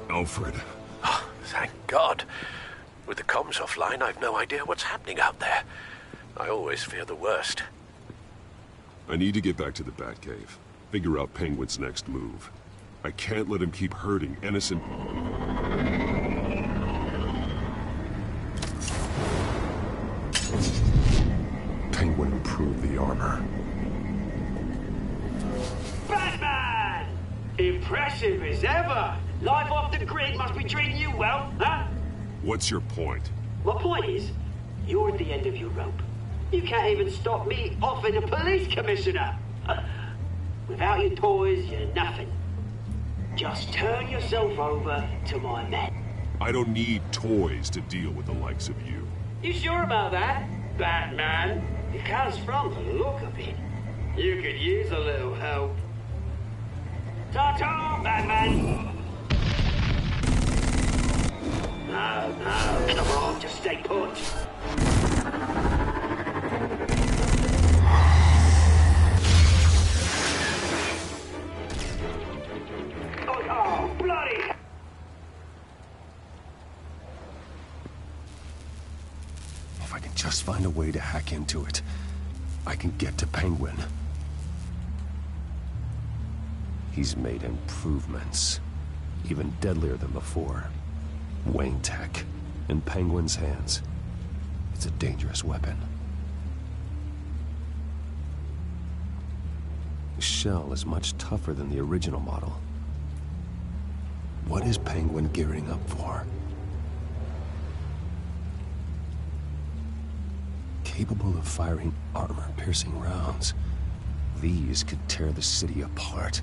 Alfred. Oh, thank God. With the comms offline, I've no idea what's happening out there. I always fear the worst. I need to get back to the Batcave. Figure out Penguin's next move. I can't let him keep hurting innocent... Penguin improved the armor. Batman! Impressive as ever. Life off the grid must be treating you well, huh? What's your point? My point is, you're at the end of your rope. You can't even stop me offing a police commissioner. Without your toys, you're nothing. Just turn yourself over to my men. I don't need toys to deal with the likes of you. You sure about that, Batman? Because from the look of it, you could use a little help. Ta-ta, Batman! No, come on, just stay put. Oh, bloody! If I can just find a way to hack into it, I can get to Penguin. He's made improvements, even deadlier than before. Wayne Tech, in Penguin's hands. It's a dangerous weapon. The shell is much tougher than the original model. What is Penguin gearing up for? Capable of firing armor-piercing rounds. These could tear the city apart.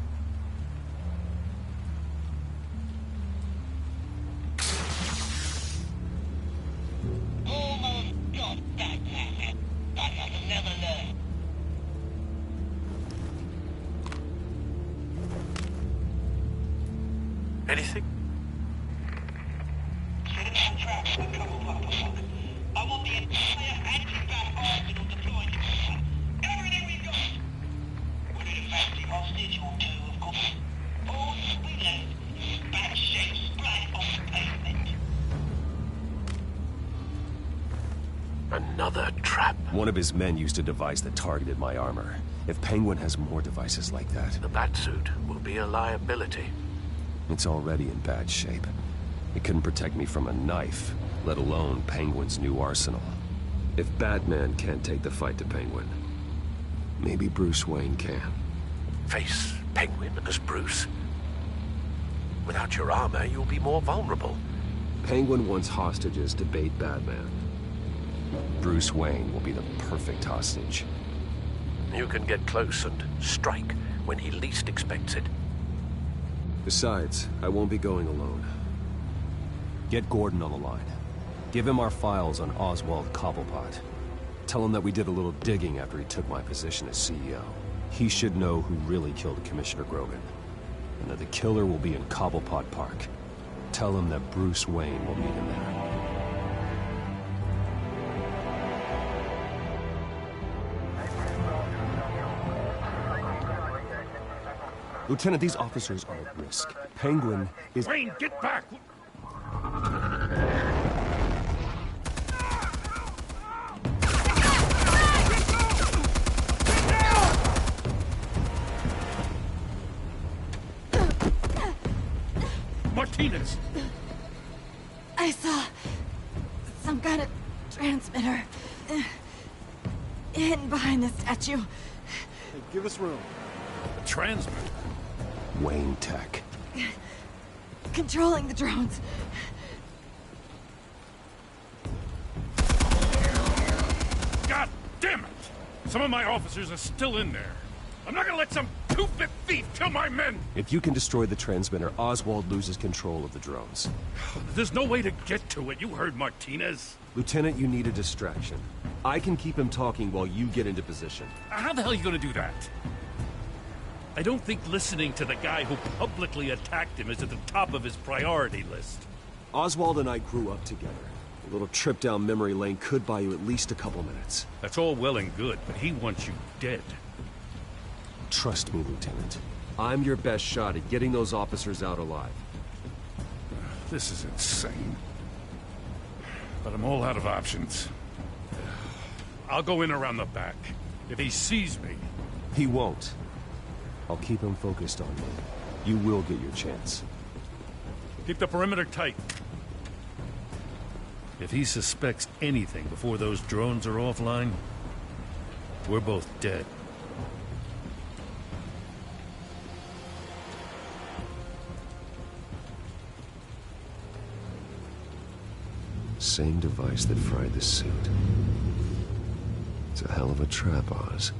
Anything? I want the entire anti-bat arsenal deployed. Everything we've got. We need a fancy hostage or two, of course. All we left is bad shape splat on the pavement. Another trap. One of his men used a device that targeted my armor. If Penguin has more devices like that... The Batsuit will be a liability. It's already in bad shape. It couldn't protect me from a knife, let alone Penguin's new arsenal. If Batman can't take the fight to Penguin, maybe Bruce Wayne can. Face Penguin as Bruce? Without your armor, you'll be more vulnerable. Penguin wants hostages to bait Batman. Bruce Wayne will be the perfect hostage. You can get close and strike when he least expects it. Besides, I won't be going alone. Get Gordon on the line. Give him our files on Oswald Cobblepot. Tell him that we did a little digging after he took my position as CEO. He should know who really killed Commissioner Grogan, and that the killer will be in Cobblepot Park. Tell him that Bruce Wayne will meet him there. Lieutenant, these officers are at risk. Penguin is... Wayne, get back! Martinez! I saw some kind of transmitter hidden behind the statue. Hey, give us room. A transmitter? Wayne Tech. Controlling the drones. God damn it! Some of my officers are still in there. I'm not gonna let some two-bit thief kill my men! If you can destroy the transmitter, Oswald loses control of the drones. There's no way to get to it. You heard Martinez. Lieutenant, you need a distraction. I can keep him talking while you get into position. How the hell are you gonna do that? I don't think listening to the guy who publicly attacked him is at the top of his priority list. Oswald and I grew up together. A little trip down memory lane could buy you at least a couple minutes. That's all well and good, but he wants you dead. Trust me, Lieutenant. I'm your best shot at getting those officers out alive. This is insane. But I'm all out of options. I'll go in around the back. If he sees me... He won't. I'll keep him focused on you. You will get your chance. Keep the perimeter tight. If he suspects anything before those drones are offline, we're both dead. Same device that fried the suit. It's a hell of a trap, Oz.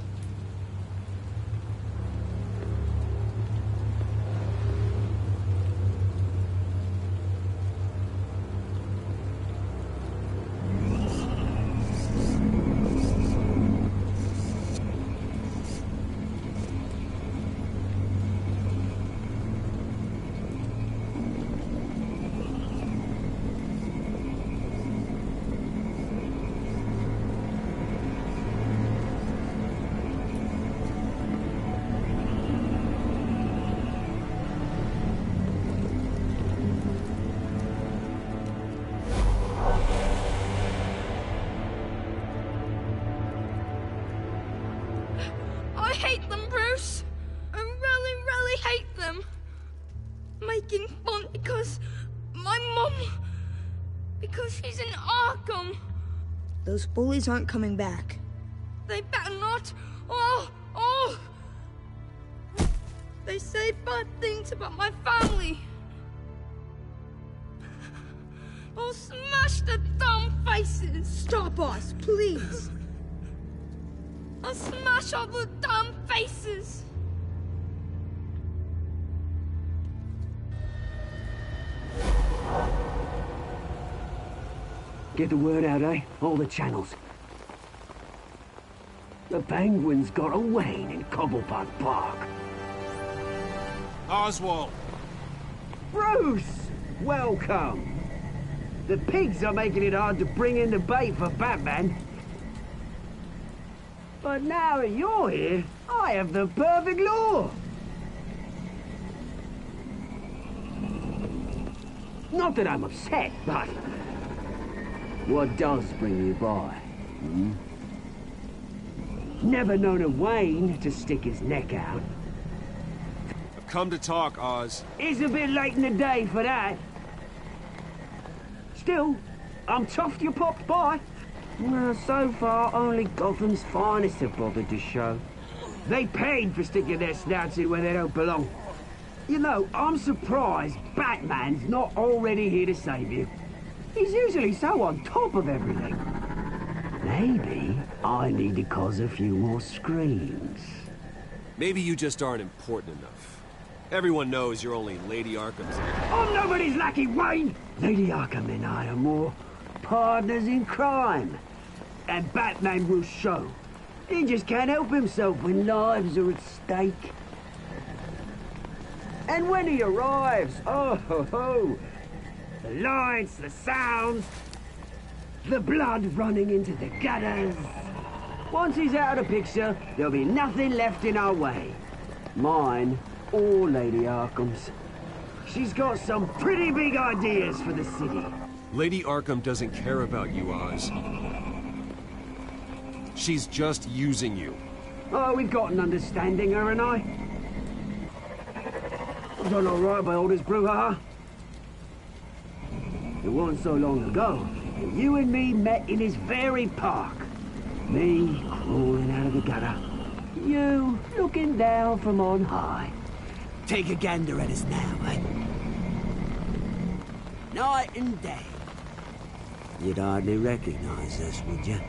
I hate them, Bruce. I really, really hate them. Making fun because my mum... because she's in Arkham. Those bullies aren't coming back. They better not. They say bad things about my family. I'll smash the dumb faces. Stop us, please. I'll smash all the damn faces! Get the word out, eh? All the channels. The Penguin's got a Wayne in Cobblepot Park. Oswald! Bruce! Welcome! The pigs are making it hard to bring in the bait for Batman. But now that you're here, I have the perfect lure. Not that I'm upset, but... what does bring you by? Never known a Wayne to stick his neck out. I've come to talk, Oz. It's a bit late in the day for that. Still, I'm chuffed you popped by. Well, so far, only Gotham's finest have bothered to show. They paid for sticking their snouts in where they don't belong. You know, I'm surprised Batman's not already here to save you. He's usually so on top of everything. Maybe I need to cause a few more screams. Maybe you just aren't important enough. Everyone knows you're only Lady Arkham's... I'm nobody's lackey, Wayne! Lady Arkham and I are more partners in crime. And Batman will show. He just can't help himself when lives are at stake. And when he arrives, oh ho ho! The lights, the sounds, the blood running into the gutters. Once he's out of the picture, there'll be nothing left in our way. Mine or Lady Arkham's. She's got some pretty big ideas for the city. Lady Arkham doesn't care about you, Oz. She's just using you. Oh, we've got an understanding, her and I. I've done all right by all this brouhaha. It wasn't so long ago that you and me met in this very park. Me crawling out of the gutter. You looking down from on high. Take a gander at us now, eh? Night and day. You'd hardly recognize us, would you?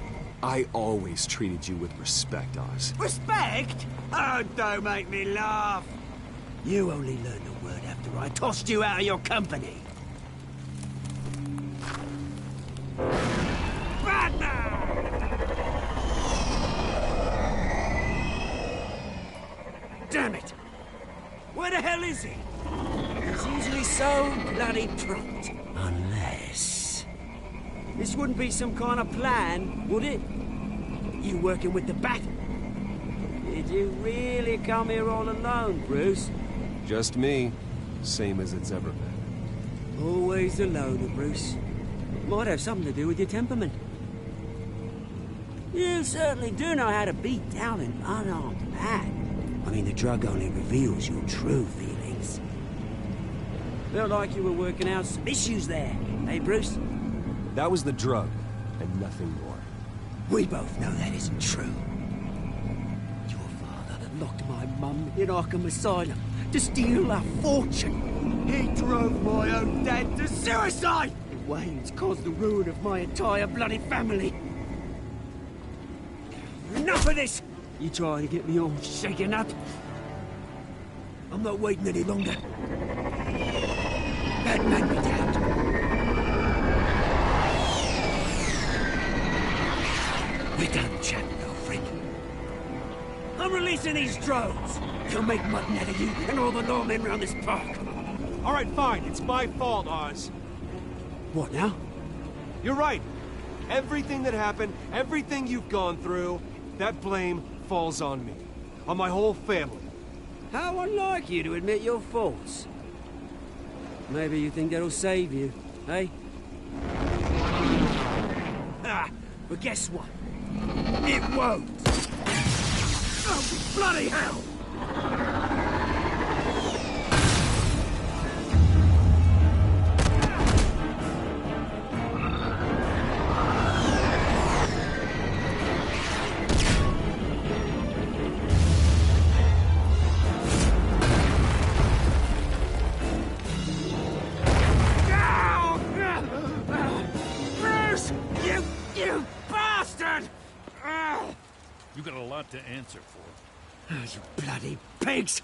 I always treated you with respect, Oz. Respect? Oh, don't make me laugh. You only learned the word after I tossed you out of your company. Damn it! Where the hell is he? He's usually so bloody prompt. Unless... this wouldn't be some kind of plan, would it? You working with the Bat? Did you really come here all alone, Bruce? Just me. Same as it's ever been. Always always a loner, Bruce. Might have something to do with your temperament. You certainly do know how to beat down an unarmed man. I mean, the drug only reveals your true feelings. Felt like you were working out some issues there, eh, Bruce? That was the drug, and nothing more. We both know that isn't true. Your father locked my mum in Arkham Asylum to steal a fortune. He drove my own dad to suicide! And Wayne's caused the ruin of my entire bloody family. Enough of this! You trying to get me all shaken up? I'm not waiting any longer. That man me down. We're done chatting, old friend. I'm releasing these drones. They'll make mutton out of you and all the lawmen around this park. All right, fine. It's my fault, Oz. What now? You're right. Everything that happened, everything you've gone through, that blame falls on me. On my whole family. How unlike you to admit your faults. Maybe you think that'll save you, eh? Ah, but guess what? It won't! Oh, bloody hell! You got a lot to answer for. Oh, you bloody pigs!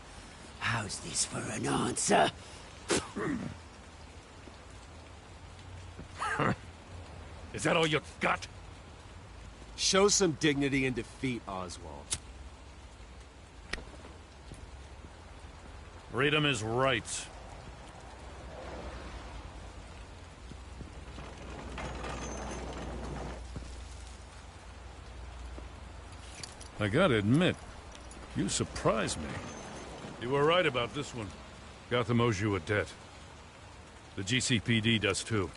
How's this for an answer? Is that all you got? Show some dignity and defeat, Oswald. Read him his rights. I gotta admit, you surprised me. You were right about this one. Gotham owes you a debt. The GCPD does too.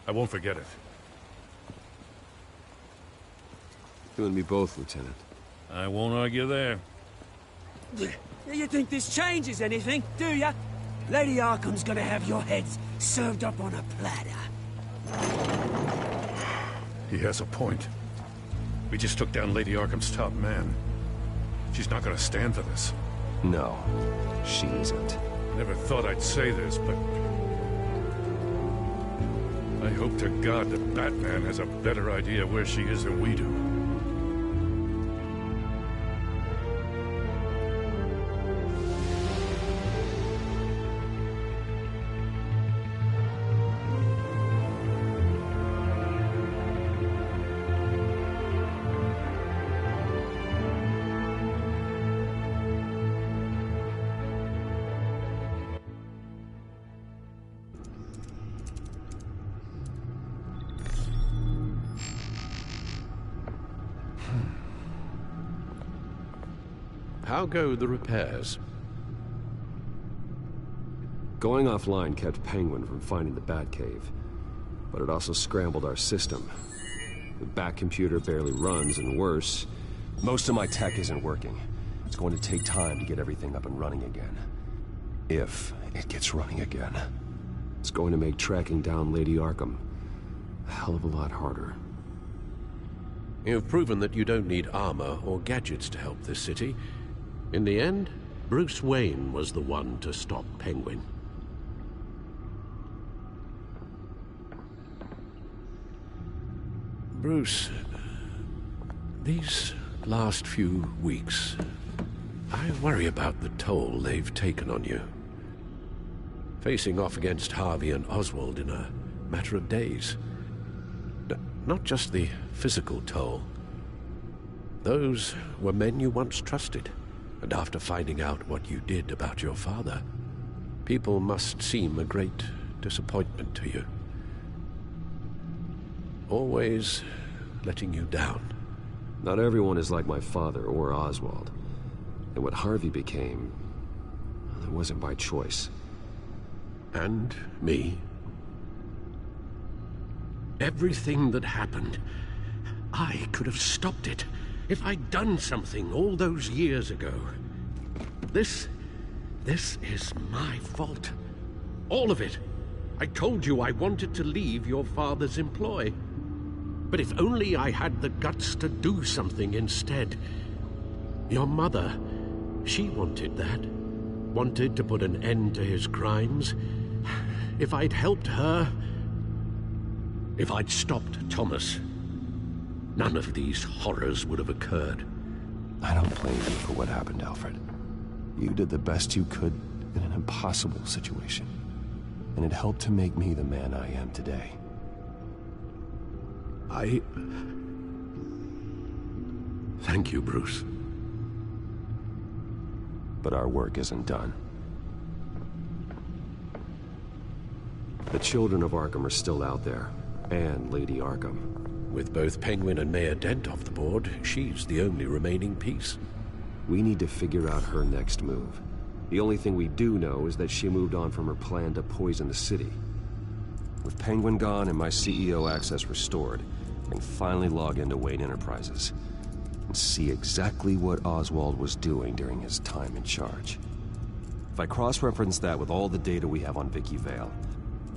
I won't forget it. You and me both, Lieutenant. I won't argue there. You think this changes anything, do ya? Lady Arkham's gonna have your heads served up on a platter. He has a point. We just took down Lady Arkham's top man. She's not gonna stand for this. No, she isn't. Never thought I'd say this, but... I hope to God that Batman has a better idea where she is than we do. How go the repairs? Going offline kept Penguin from finding the Batcave, but it also scrambled our system. The Bat computer barely runs, and worse, most of my tech isn't working. It's going to take time to get everything up and running again. If it gets running again. It's going to make tracking down Lady Arkham a hell of a lot harder. You've proven that you don't need armor or gadgets to help this city. In the end, Bruce Wayne was the one to stop Penguin. Bruce, these last few weeks, I worry about the toll they've taken on you. Facing off against Harvey and Oswald in a matter of days. Not just the physical toll. Those were men you once trusted. And after finding out what you did about your father, people must seem a great disappointment to you. Always letting you down. Not everyone is like my father or Oswald. And what Harvey became, it wasn't by choice. And me. Everything that happened, I could have stopped it if I'd done something all those years ago. This is my fault. All of it. I told you I wanted to leave your father's employ. But if only I had the guts to do something instead. Your mother, she wanted that. Wanted to put an end to his crimes. If I'd helped her, if I'd stopped Thomas, none of these horrors would have occurred. I don't blame you for what happened, Alfred. You did the best you could in an impossible situation. And it helped to make me the man I am today. Thank you, Bruce. But our work isn't done. The children of Arkham are still out there, and Lady Arkham. With both Penguin and Mayor Dent off the board, she's the only remaining piece. We need to figure out her next move. The only thing we do know is that she moved on from her plan to poison the city. With Penguin gone and my CEO access restored, I can finally log into Wayne Enterprises and see exactly what Oswald was doing during his time in charge. If I cross-reference that with all the data we have on Vicky Vale,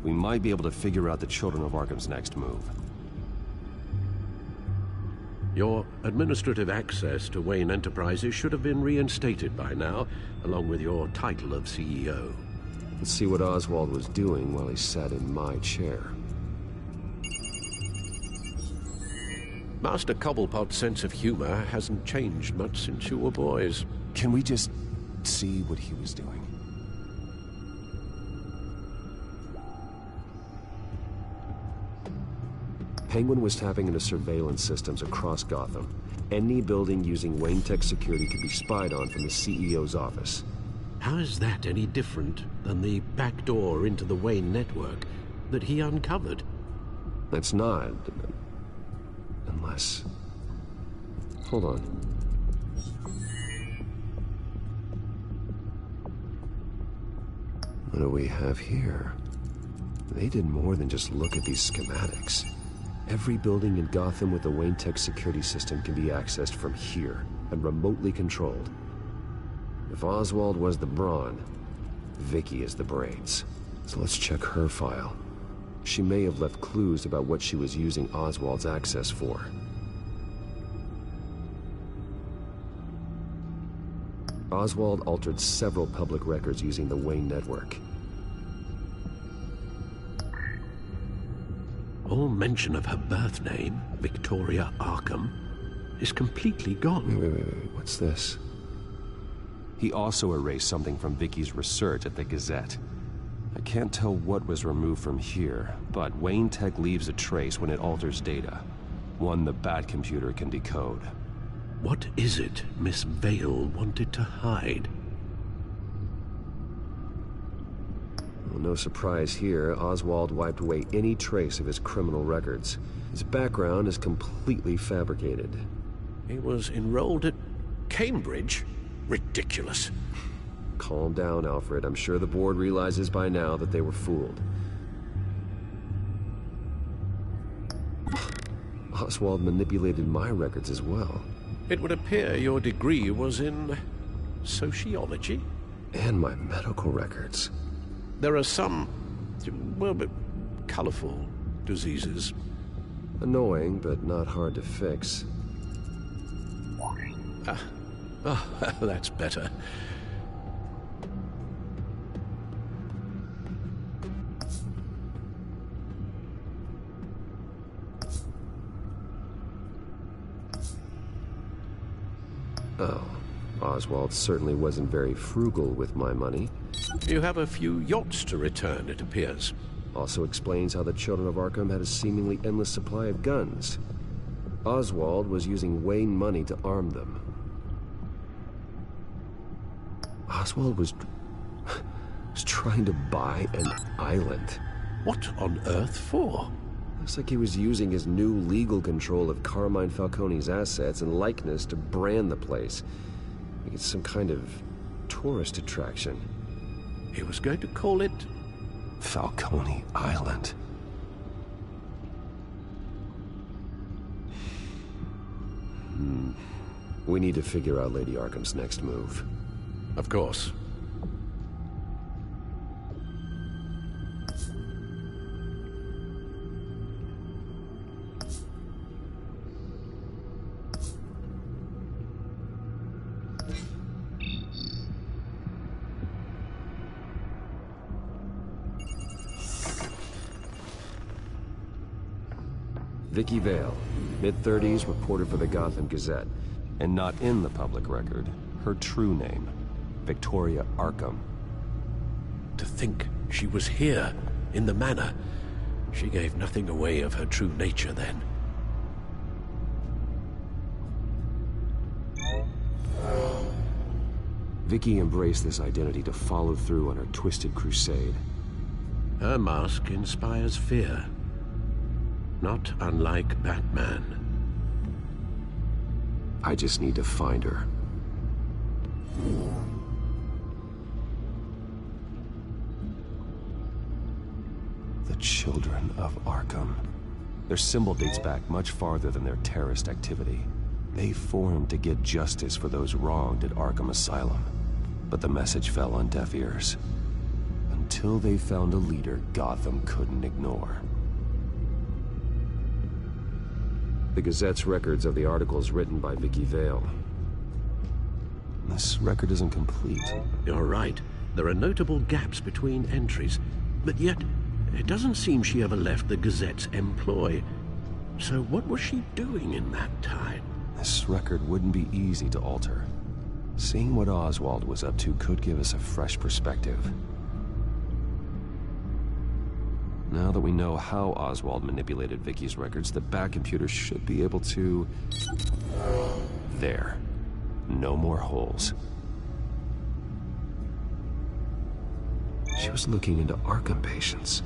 we might be able to figure out the Children of Arkham's next move. Your administrative access to Wayne Enterprises should have been reinstated by now, along with your title of CEO. Let's see what Oswald was doing while he sat in my chair. Master Cobblepot's sense of humor hasn't changed much since you were boys. Can we just see what he was doing? Penguin was tapping into surveillance systems across Gotham. Any building using Wayne Tech security could be spied on from the CEO's office. How is that any different than the back door into the Wayne network that he uncovered? That's not. Unless... Hold on. What do we have here? They did more than just look at these schematics. Every building in Gotham with a Wayne Tech security system can be accessed from here and remotely controlled. If Oswald was the brawn, Vicky is the brains. So let's check her file. She may have left clues about what she was using Oswald's access for. Oswald altered several public records using the Wayne network. All mention of her birth name, Victoria Arkham, is completely gone. Wait. What's this? He also erased something from Vicky's research at the Gazette. I can't tell what was removed from here, but Wayne Tech leaves a trace when it alters data. One the Bat computer can decode. What is it Miss Vale wanted to hide? Well, no surprise here, Oswald wiped away any trace of his criminal records. His background is completely fabricated. He was enrolled at Cambridge? Ridiculous. Calm down, Alfred. I'm sure the board realizes by now that they were fooled. Oswald manipulated my records as well. It would appear your degree was in sociology? And my medical records. There are some, well, but colorful diseases. Annoying, but not hard to fix. That's better. Oh, Oswald certainly wasn't very frugal with my money. You have a few yachts to return, it appears. Also explains how the Children of Arkham had a seemingly endless supply of guns. Oswald was using Wayne money to arm them. Oswald was trying to buy an island. What on earth for? Looks like he was using his new legal control of Carmine Falcone's assets and likeness to brand the place. Like it's some kind of tourist attraction. He was going to call it Falcone Island. We need to figure out Lady Arkham's next move. Of course. Vicky Vale, mid-30s, reporter for the Gotham Gazette. And not in the public record, her true name, Victoria Arkham. To think she was here, in the manor. She gave nothing away of her true nature then. Vicky embraced this identity to follow through on her twisted crusade. Her mask inspires fear. Not unlike Batman. I just need to find her. The Children of Arkham. Their symbol dates back much farther than their terrorist activity. They formed to get justice for those wronged at Arkham Asylum. But the message fell on deaf ears. Until they found a leader Gotham couldn't ignore. The Gazette's records of the articles written by Vicky Vale. This record isn't complete. You're right. There are notable gaps between entries. But yet, it doesn't seem she ever left the Gazette's employ. So what was she doing in that time? This record wouldn't be easy to alter. Seeing what Oswald was up to could give us a fresh perspective. Now that we know how Oswald manipulated Vicky's records, the back computer should be able to... There. No more holes. She was looking into Arkham patients.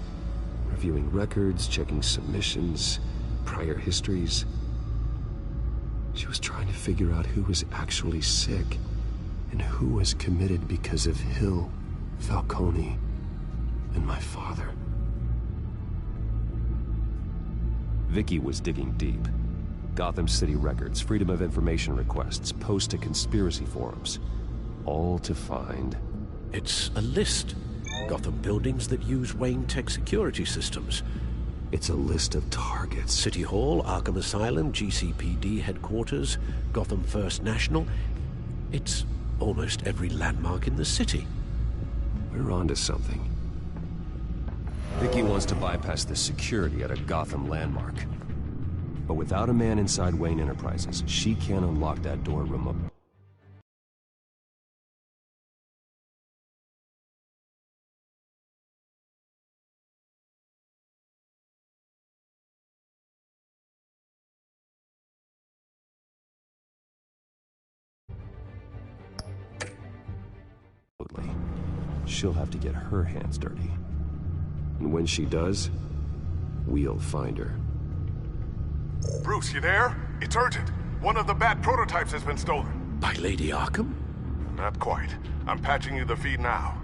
Reviewing records, checking submissions, prior histories. She was trying to figure out who was actually sick, and who was committed because of Hill, Falcone, and my father. Vicky was digging deep. Gotham City records, Freedom of Information requests, posts to conspiracy forums. All to find... It's a list. Gotham buildings that use Wayne Tech security systems. It's a list of targets. City Hall, Arkham Asylum, GCPD headquarters, Gotham First National. It's almost every landmark in the city. We're onto something. Vicky wants to bypass the security at a Gotham landmark. But without a man inside Wayne Enterprises, she can't unlock that door remotely. She'll have to get her hands dirty. And when she does, we'll find her. Bruce, you there? It's urgent. One of the Bat prototypes has been stolen. By Lady Arkham? Not quite. I'm patching you the feed now.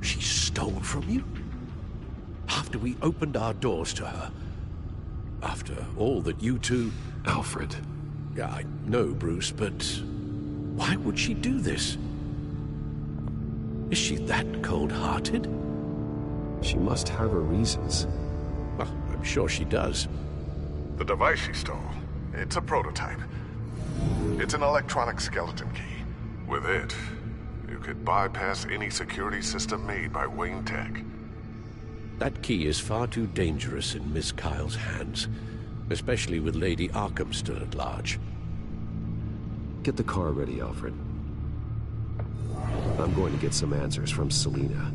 She stole from you? After we opened our doors to her? After all that you two... Alfred. Yeah, I know, Bruce, but why would she do this? Is she that cold-hearted? She must have her reasons. Well, I'm sure she does. The device she stole, it's a prototype. It's an electronic skeleton key. With it, you could bypass any security system made by Wayne Tech. That key is far too dangerous in Miss Kyle's hands, especially with Lady Arkham still at large. Get the car ready, Alfred. I'm going to get some answers from Selina.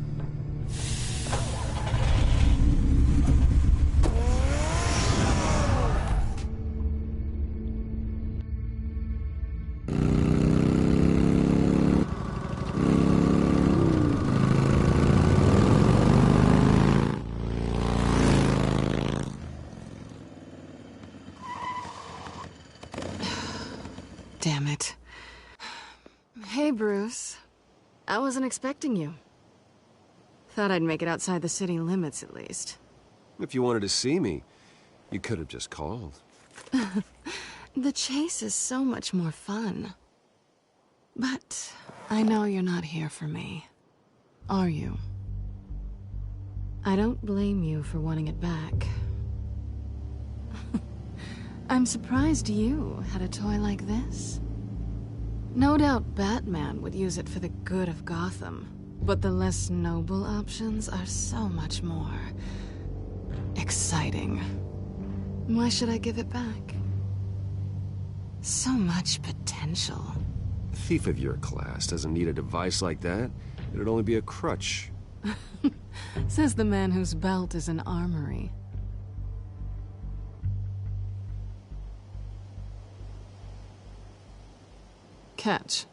Damn it. Bruce. I wasn't expecting you. Thought I'd make it outside the city limits, at least. If you wanted to see me, you could have just called. The chase is so much more fun. But I know you're not here for me. Are you? I don't blame you for wanting it back. I'm surprised you had a toy like this. No doubt Batman would use it for the good of Gotham, but the less noble options are so much more exciting. Why should I give it back? So much potential. A thief of your class doesn't need a device like that. It'd only be a crutch. Says the man whose belt is an armory. Catch.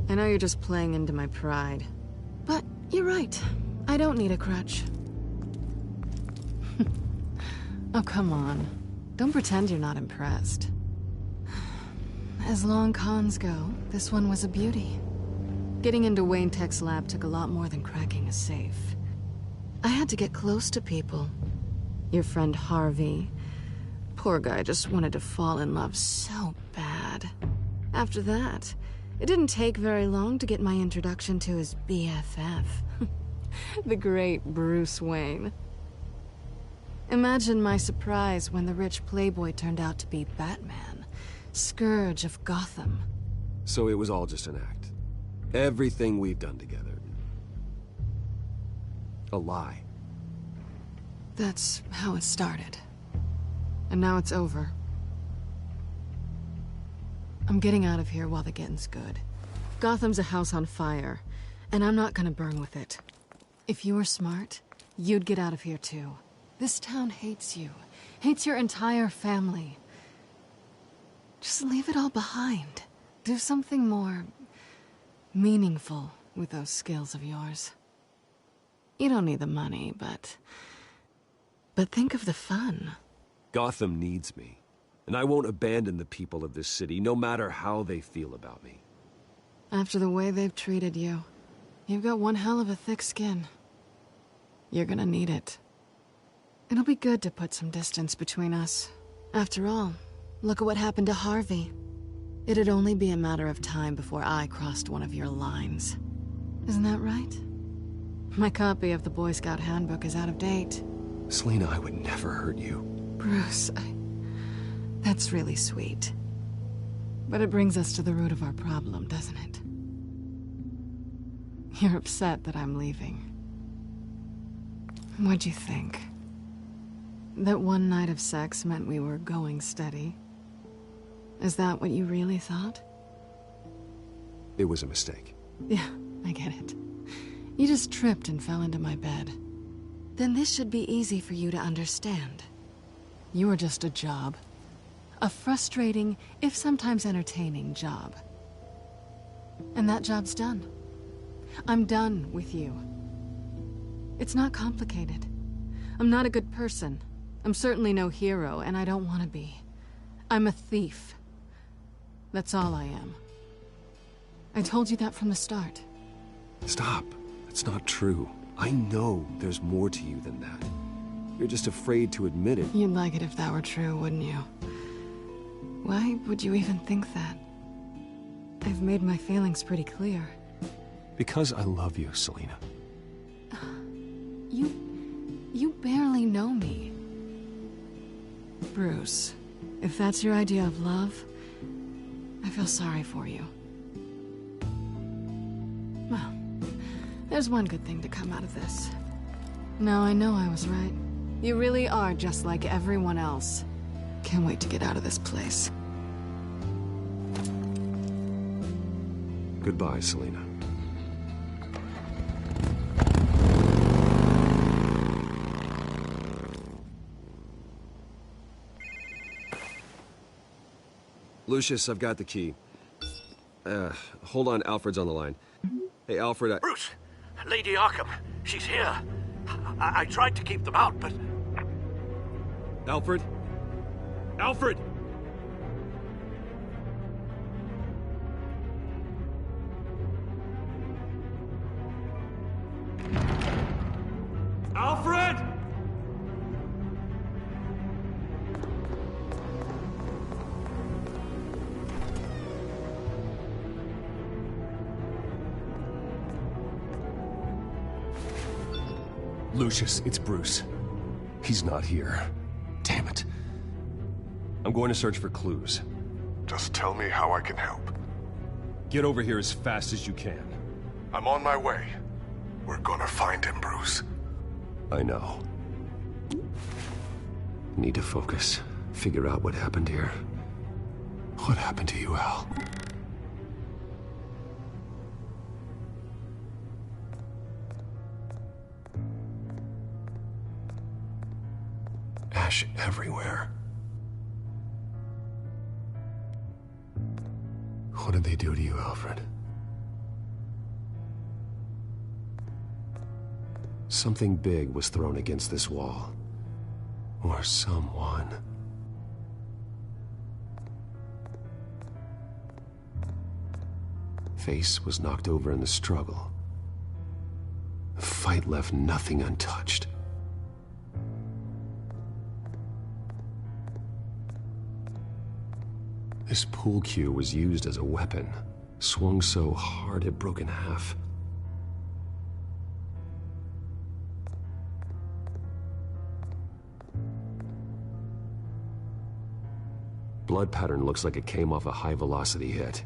I know you're just playing into my pride, but you're right. I don't need a crutch. Oh, come on. Don't pretend you're not impressed. As long cons go, this one was a beauty. Getting into Wayne Tech's lab took a lot more than cracking a safe. I had to get close to people. Your friend Harvey. Poor guy just wanted to fall in love so bad. After that, it didn't take very long to get my introduction to his BFF. The great Bruce Wayne. Imagine my surprise when the rich playboy turned out to be Batman, Scourge of Gotham. So it was all just an act. Everything we've done together. A lie. That's how it started. And now it's over. I'm getting out of here while the getting's good. Gotham's a house on fire, and I'm not gonna burn with it. If you were smart, you'd get out of here too. This town hates you. Hates your entire family. Just leave it all behind. Do something more meaningful with those skills of yours. You don't need the money, but think of the fun. Gotham needs me, and I won't abandon the people of this city, no matter how they feel about me. After the way they've treated you, you've got one hell of a thick skin. You're gonna need it. It'll be good to put some distance between us. After all, look at what happened to Harvey. It'd only be a matter of time before I crossed one of your lines. Isn't that right? My copy of the Boy Scout Handbook is out of date. Selina, I would never hurt you. Bruce, that's really sweet. But it brings us to the root of our problem, doesn't it? You're upset that I'm leaving. What'd you think? That one night of sex meant we were going steady? Is that what you really thought? It was a mistake. Yeah, I get it. You just tripped and fell into my bed. Then this should be easy for you to understand. You were just a job. A frustrating, if sometimes entertaining, job. And that job's done. I'm done with you. It's not complicated. I'm not a good person. I'm certainly no hero, and I don't want to be. I'm a thief. That's all I am. I told you that from the start. Stop. That's not true. I know there's more to you than that. You're just afraid to admit it. You'd like it if that were true, wouldn't you? Why would you even think that? I've made my feelings pretty clear. Because I love you, Selina. You barely know me. Bruce, if that's your idea of love, I feel sorry for you. Well, there's one good thing to come out of this. Now I know I was right. You really are just like everyone else. Can't wait to get out of this place. Goodbye, Selina. Lucius, I've got the key. Hold on, Alfred's on the line. Hey, Alfred, Bruce! Lady Arkham, she's here. I tried to keep them out, but... Alfred? Alfred! Lucius, it's Bruce. He's not here. Damn it. I'm going to search for clues. Just tell me how I can help. Get over here as fast as you can. I'm on my way. We're gonna find him, Bruce. I know. Need to focus. Figure out what happened here. What happened to you, Al? Ash everywhere. What did they do to you, Alfred? Something big was thrown against this wall. Or someone. Face was knocked over in the struggle. The fight left nothing untouched. This pool cue was used as a weapon, swung so hard it broke in half. Blood pattern looks like it came off a high-velocity hit.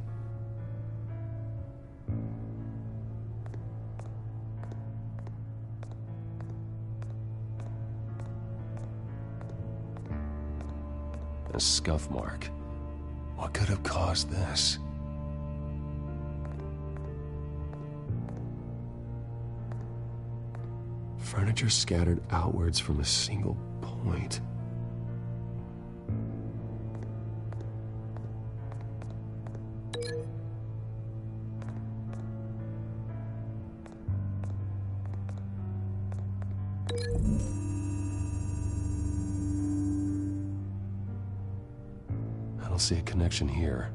A scuff mark. What could have caused this? Furniture scattered outwards from a single point. I don't see a connection here.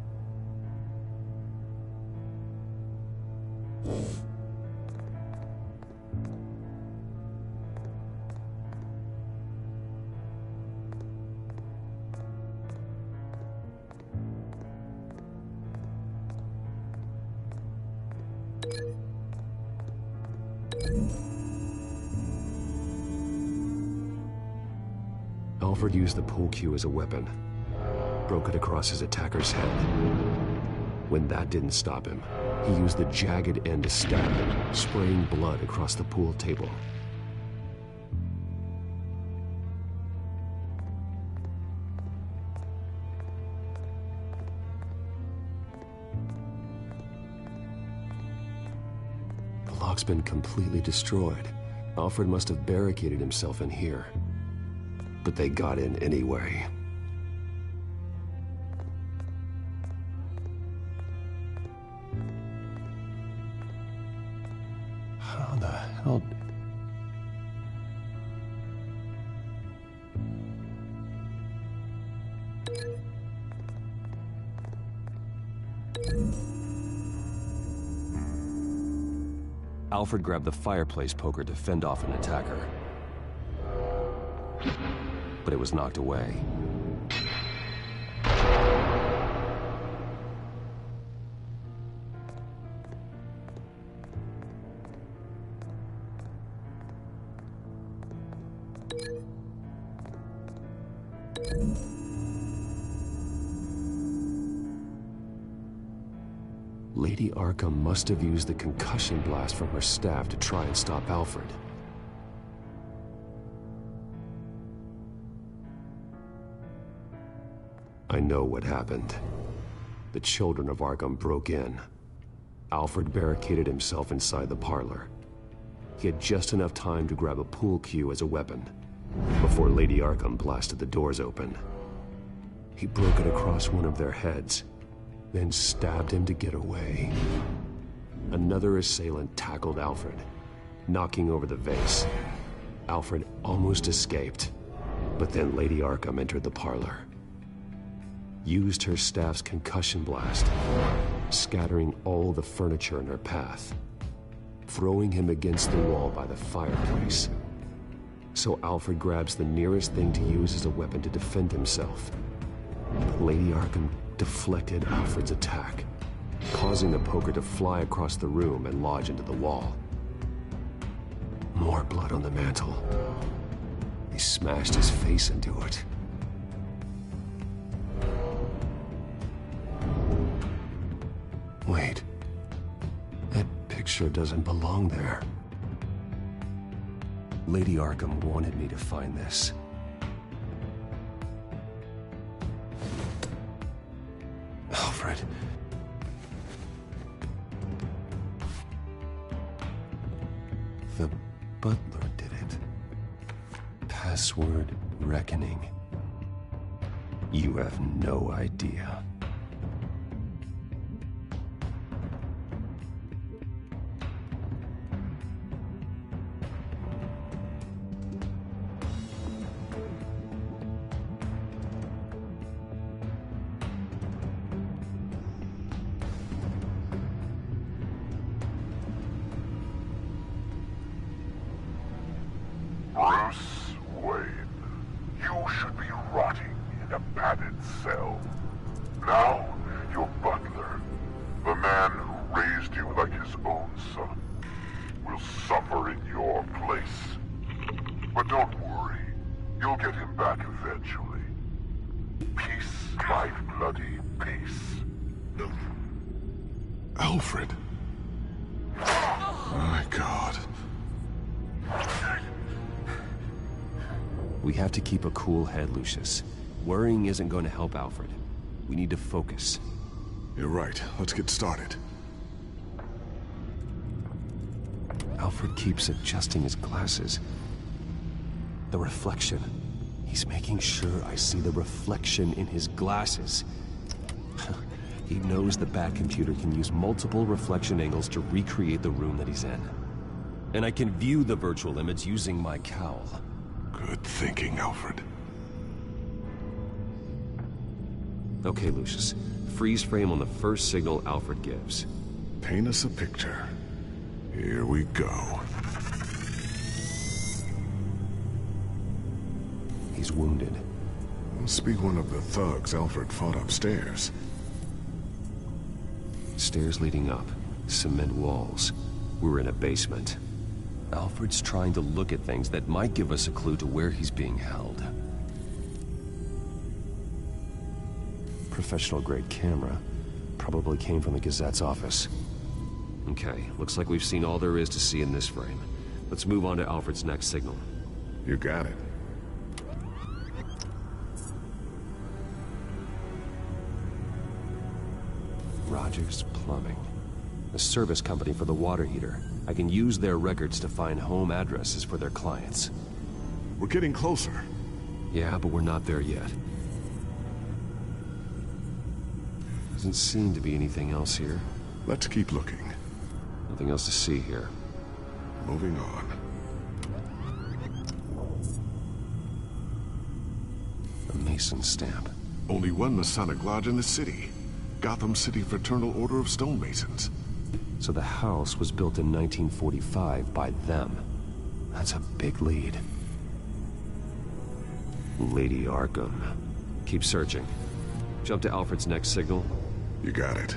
Alfred used the pool cue as a weapon. Broke it across his attacker's head. When that didn't stop him, he used the jagged end to stab him, spraying blood across the pool table. The lock's been completely destroyed. Alfred must have barricaded himself in here. But they got in anyway. How the hell... Alfred grabbed the fireplace poker to fend off an attacker. But it was knocked away. Lady Arkham must have used the concussion blast from her staff to try and stop Alfred. I know what happened. The children of Arkham broke in. Alfred barricaded himself inside the parlor. He had just enough time to grab a pool cue as a weapon before Lady Arkham blasted the doors open. He broke it across one of their heads, then stabbed him to get away. Another assailant tackled Alfred, knocking over the vase. Alfred almost escaped, but then Lady Arkham entered the parlor. Used her staff's concussion blast, scattering all the furniture in her path, throwing him against the wall by the fireplace. So Alfred grabs the nearest thing to use as a weapon to defend himself. But Lady Arkham deflected Alfred's attack, causing the poker to fly across the room and lodge into the wall. More blood on the mantle. He smashed his face into it. Wait. That picture doesn't belong there. Lady Arkham wanted me to find this. Alfred. The butler did it. Password reckoning. You have no idea. Bruce Wayne, you should be rotting in a padded cell. Now, your butler, the man who raised you like his own son, will suffer in your place. But don't worry, you'll get him back eventually. Peace, my bloody peace. Alfred. My God. We have to keep a cool head, Lucius. Worrying isn't going to help Alfred. We need to focus. You're right. Let's get started. Alfred keeps adjusting his glasses. The reflection. He's making sure I see the reflection in his glasses. He knows the Batcomputer can use multiple reflection angles to recreate the room that he's in. And I can view the virtual image using my cowl. Good thinking, Alfred. Okay, Lucius. Freeze frame on the first signal Alfred gives. Paint us a picture. Here we go. He's wounded. Must be one of the thugs Alfred fought upstairs. Stairs leading up. Cement walls. We're in a basement. Alfred's trying to look at things that might give us a clue to where he's being held. Professional-grade camera. Probably came from the Gazette's office. Okay, looks like we've seen all there is to see in this frame. Let's move on to Alfred's next signal. You got it. Rogers Plumbing. A service company for the water heater. I can use their records to find home addresses for their clients. We're getting closer. Yeah, but we're not there yet. Doesn't seem to be anything else here. Let's keep looking. Nothing else to see here. Moving on. A Mason stamp. Only one Masonic lodge in the city. Gotham City Fraternal Order of Stonemasons. So the house was built in 1945 by them. That's a big lead. Lady Arkham. Keep searching. Jump to Alfred's next signal. You got it.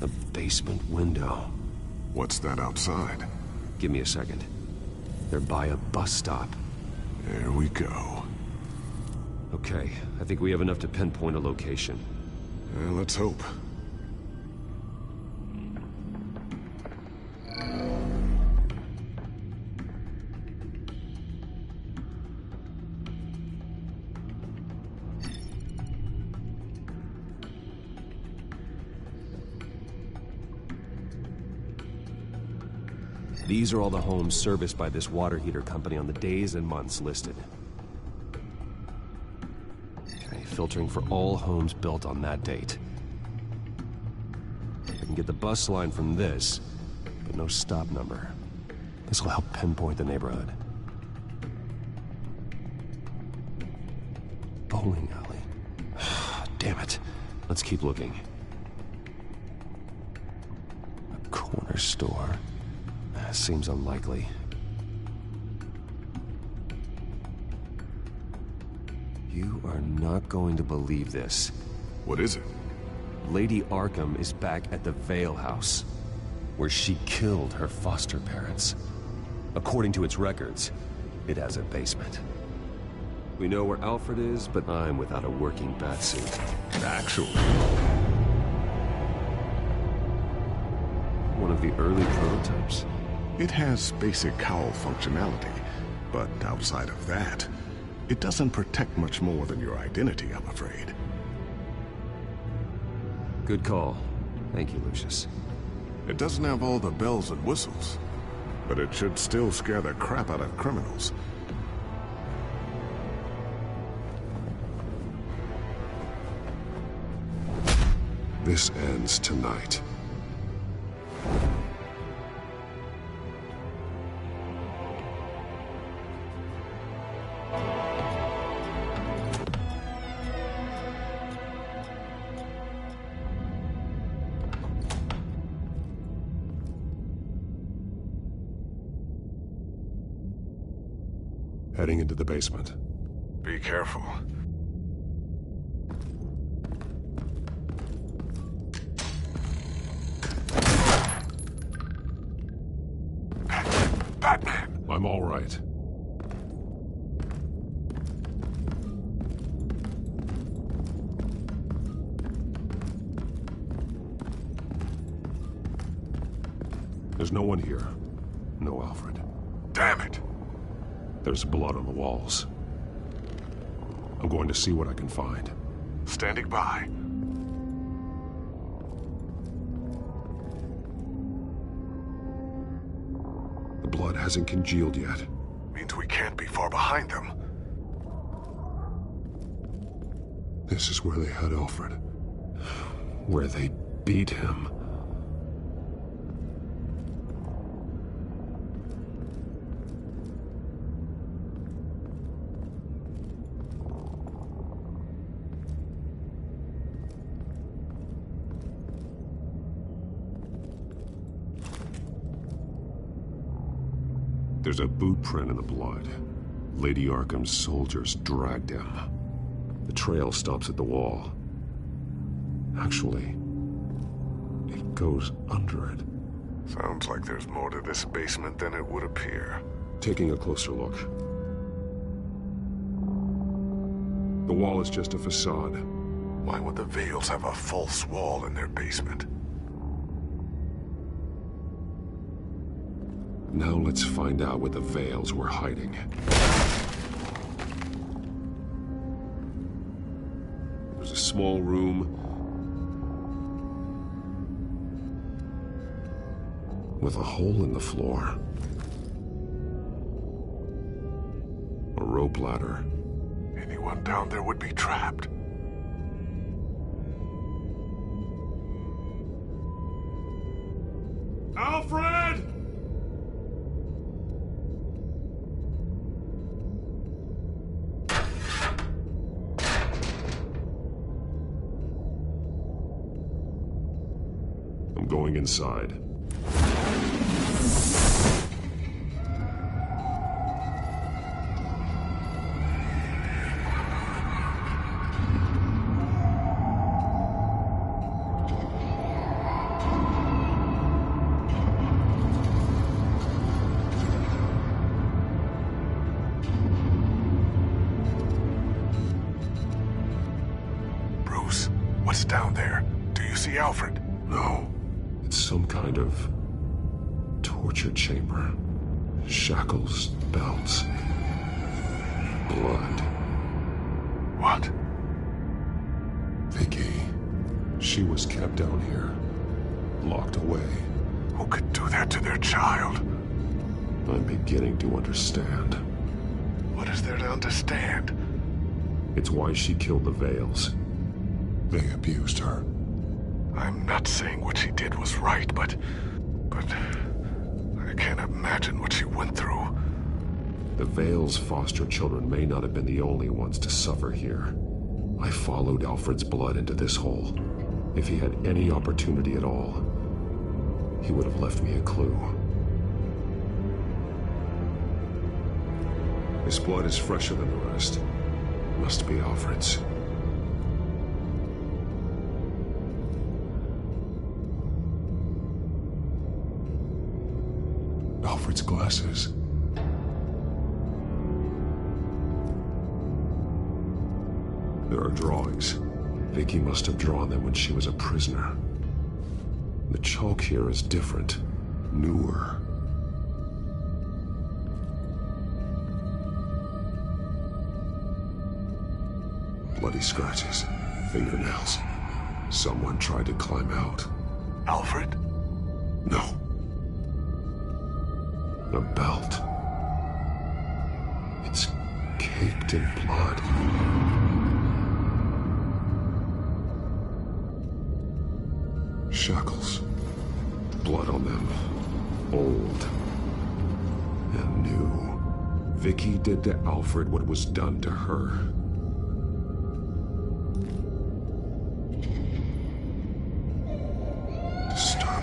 A basement window. What's that outside? Give me a second. They're by a bus stop. There we go. Okay, I think we have enough to pinpoint a location. Let's hope. These are all the homes serviced by this water heater company on the days and months listed. Okay, filtering for all homes built on that date. I can get the bus line from this, but no stop number. This will help pinpoint the neighborhood. Bowling alley. Damn it. Let's keep looking. A corner store. Seems unlikely. You are not going to believe this. What is it? Lady Arkham is back at the Vale House. where she killed her foster parents. According to its records, it has a basement. We know where Alfred is, but I'm without a working batsuit. Actually, one of the early prototypes? it has basic cowl functionality, but outside of that, it doesn't protect much more than your identity, I'm afraid. Good call. Thank you, Lucius. It doesn't have all the bells and whistles, but it should still scare the crap out of criminals. This ends tonight. Heading into the basement. Be careful. Batman! I'm all right. There's no one here. No Alfred. Damn it! There's blood on the walls. I'm going to see what I can find. Standing by. The blood hasn't congealed yet. Means we can't be far behind them. This is where they had Alfred. Where they beat him. There's a boot print in the blood. Lady Arkham's soldiers dragged him. The trail stops at the wall. Actually, it goes under it. Sounds like there's more to this basement than it would appear. Taking a closer look. The wall is just a facade. Why would the Vales have a false wall in their basement? Now let's find out where the Vales were hiding. There's a small room with a hole in the floor. A rope ladder. Anyone down there would be trapped. Alfred! I'm going inside. Bruce, what's down there? Do you see Alfred? No. It's some kind of torture chamber. Shackles, belts, blood. What? Vicky. She was kept down here, locked away. Who could do that to their child? I'm beginning to understand. What is there to understand? It's why she killed the Vales. They abused her. I'm not saying what she did was right, but I can't imagine what she went through. The Vales' foster children may not have been the only ones to suffer here. I followed Alfred's blood into this hole. If he had any opportunity at all, he would have left me a clue. This blood is fresher than the rest. Must be Alfred's. Alfred's glasses. There are drawings. Vicky must have drawn them when she was a prisoner. The chalk here is different, newer. Bloody scratches, fingernails. Someone tried to climb out. Alfred? No. A belt. It's caked in blood. Shackles. Blood on them. Old. And new. Vicky did to Alfred what was done to her. Disturbing.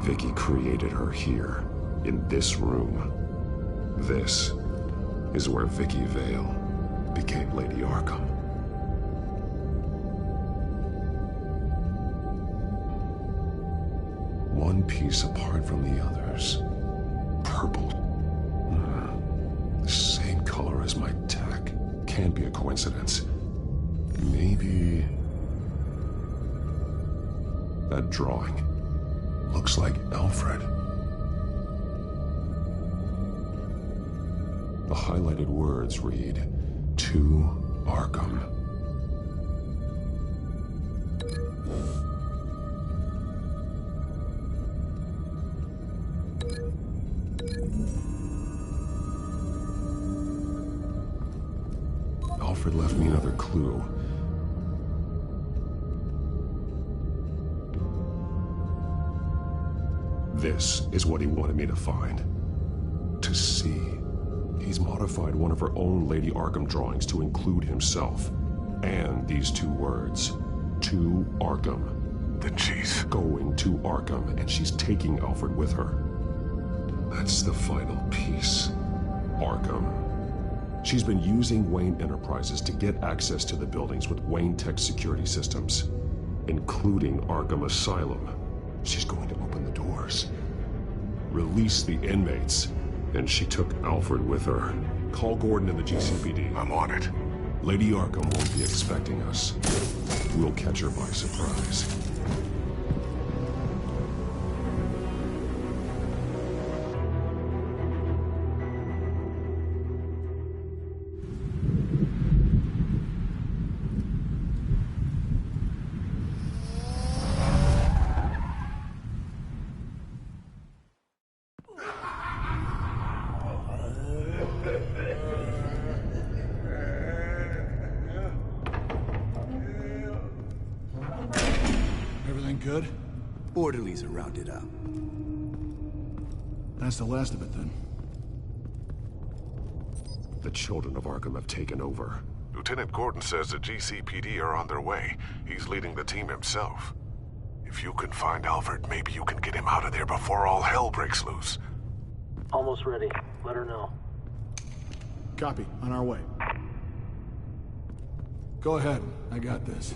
Vicky created her here, in this room. This is where Vicky Vale became Lady Arkham. One piece apart from the others. Purple. The same color as my tech. Can't be a coincidence. Maybe... that drawing looks like Alfred. The highlighted words read, "To Arkham." Alfred left me another clue. This is what he wanted me to find. To see. He's modified one of her own Lady Arkham drawings to include himself. And these two words. To Arkham. Then she's going to Arkham, and she's taking Alfred with her. That's the final piece. Arkham. She's been using Wayne Enterprises to get access to the buildings with Wayne Tech security systems, including Arkham Asylum. She's going to open the doors, release the inmates, and she took Alfred with her. Call Gordon and the GCPD. I'm on it. Lady Arkham won't be expecting us. We'll catch her by surprise. Everything good? Orderlies are rounded up. That's the last of it, then. The children of Arkham have taken over. Lieutenant Gordon says the GCPD are on their way. He's leading the team himself. If you can find Alfred, maybe you can get him out of there before all hell breaks loose. Almost ready. Let her know. Copy. On our way. Go ahead. I got this.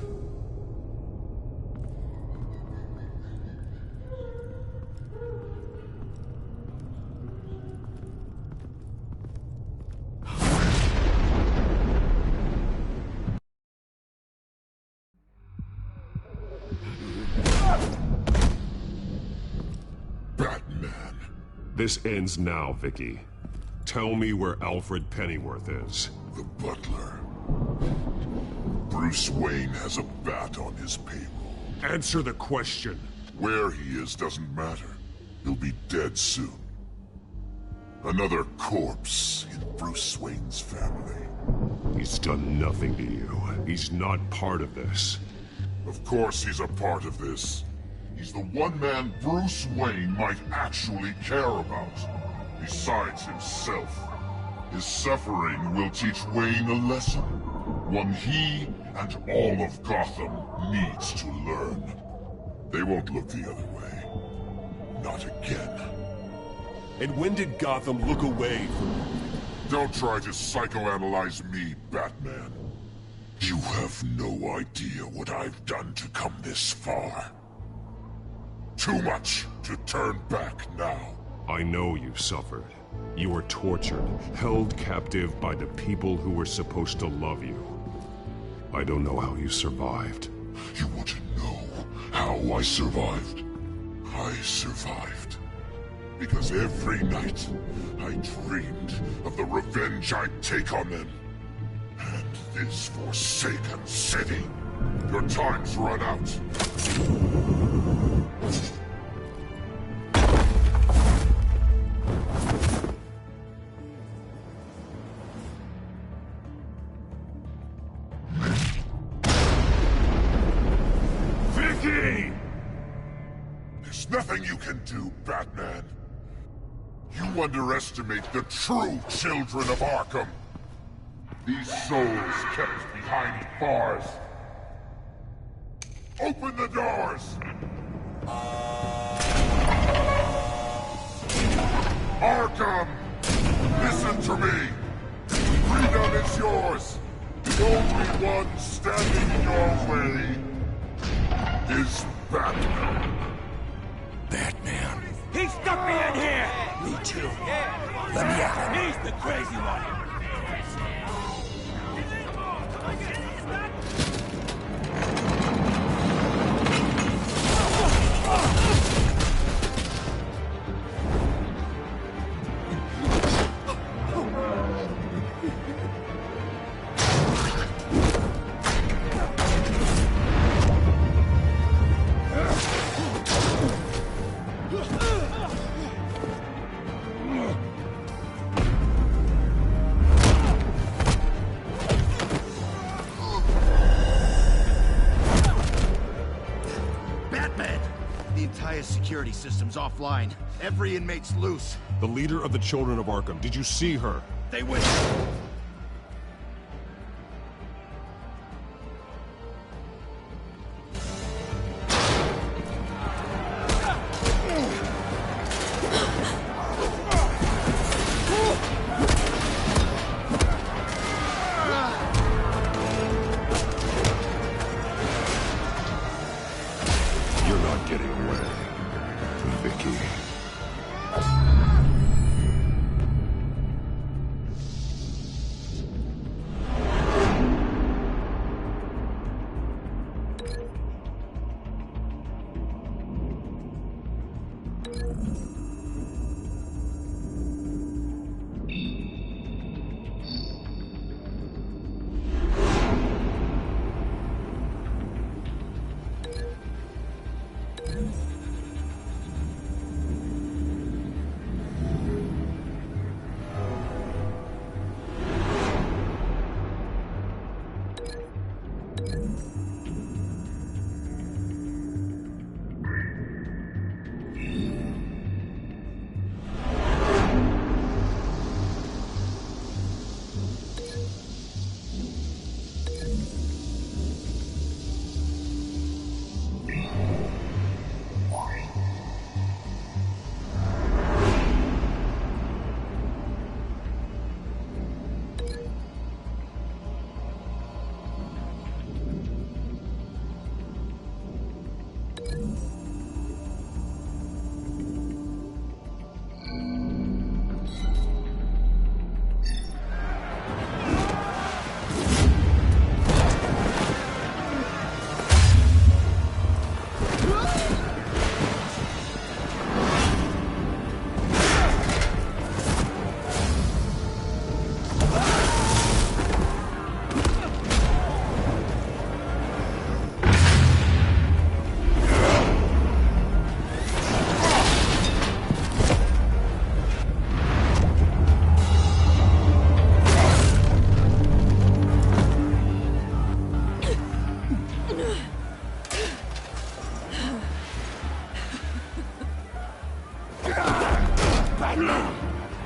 This ends now, Vicky. Tell me where Alfred Pennyworth is. The butler. Bruce Wayne has a bat on his payroll. Answer the question. Where he is doesn't matter. He'll be dead soon. Another corpse in Bruce Wayne's family. He's done nothing to you. He's not part of this. Of course he's a part of this. He's the one man Bruce Wayne might actually care about. Besides himself. His suffering will teach Wayne a lesson. One he and all of Gotham needs to learn. They won't look the other way. Not again. And when did Gotham look away from you? Don't try to psychoanalyze me, Batman. You have no idea what I've done to come this far. Too much to turn back now. I know you suffered. You were tortured, held captive by the people who were supposed to love you. I don't know how you survived. You want to know how I survived? I survived because every night I dreamed of the revenge I'd take on them. And this forsaken city. Your time's run out. Vicky! There's nothing you can do, Batman. You underestimate the true children of Arkham. These souls kept behind bars. Open the doors! Arkham! Listen to me! Freedom is yours! The only one standing in your way is Batman. Batman. He stuck me in here! Me too. Let me out. He's the crazy one. Security system's offline. Every inmate's loose. The leader of the Children of Arkham, did you see her? They went... You're not getting away, Vicky.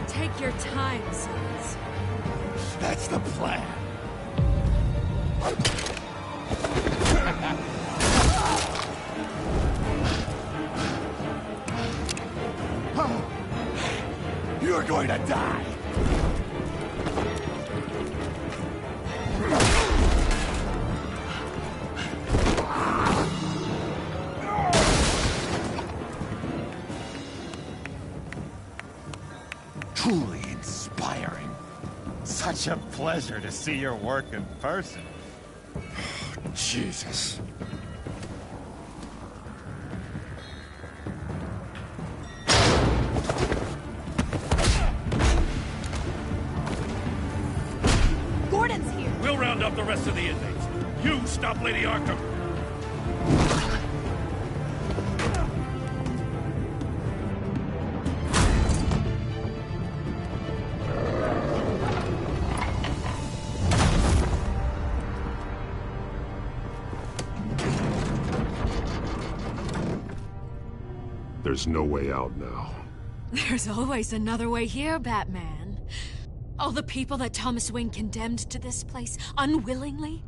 Take your time, sons. That's the plan. You're going to die. such a pleasure to see your work in person. Jesus. Gordon's here. We'll round up the rest of the inmates. You stop Lady Arkham. There's no way out now. There's always another way here, Batman. All the people that Thomas Wayne condemned to this place unwillingly,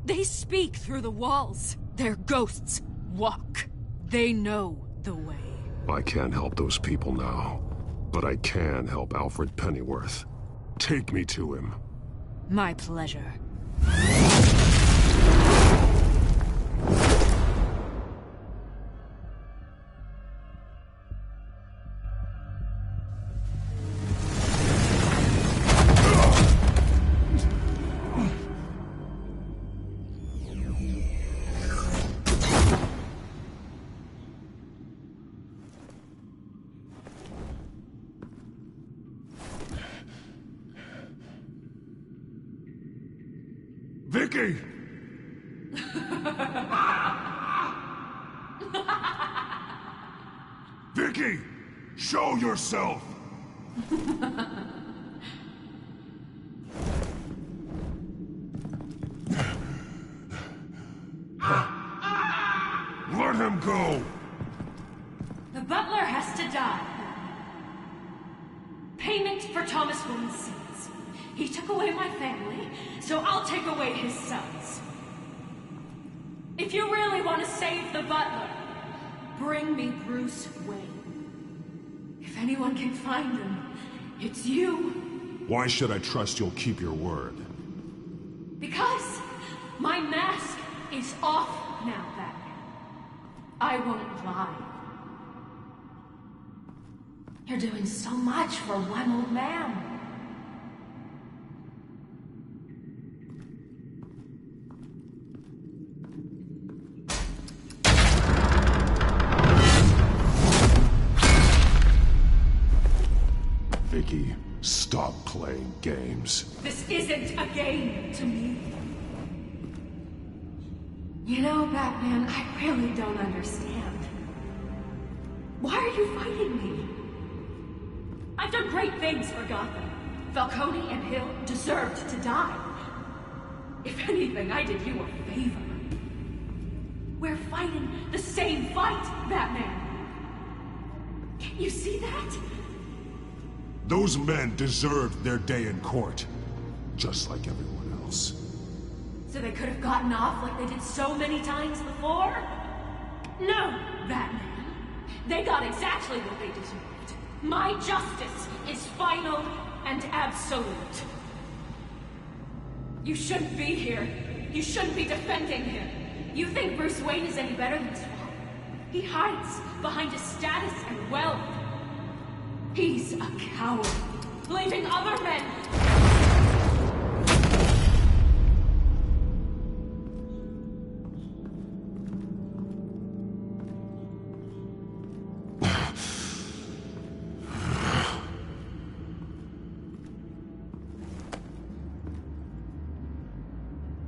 they speak through the walls. Their ghosts walk. They know the way. I can't help those people now, but I can help Alfred Pennyworth. Take me to him. My pleasure. Vicky! Vicky! Show yourself! Let him go! The butler has to die. Payment for Thomas Wayne's sins. He took away my family, so I'll take away his sons. If you really want to save the butler, bring me Bruce Wayne. If anyone can find him, it's you. Why should I trust you'll keep your word? Because my mask is off now, Batman. I won't lie. You're doing so much for one old man. Vicky, stop playing games. This isn't a game to me. You know, Batman, I really don't understand. Why are you fighting me? I've done great things for Gotham. Falcone and Hill deserved to die. If anything, I did you a favor. We're fighting the same fight, Batman. Can you see that? Those men deserved their day in court, just like everyone else. So they could have gotten off like they did so many times before? No, Batman. They got exactly what they deserved. My justice is final and absolute. You shouldn't be here. You shouldn't be defending him. You think Bruce Wayne is any better than Swamp? He hides behind his status and wealth. He's a coward, leaving other men...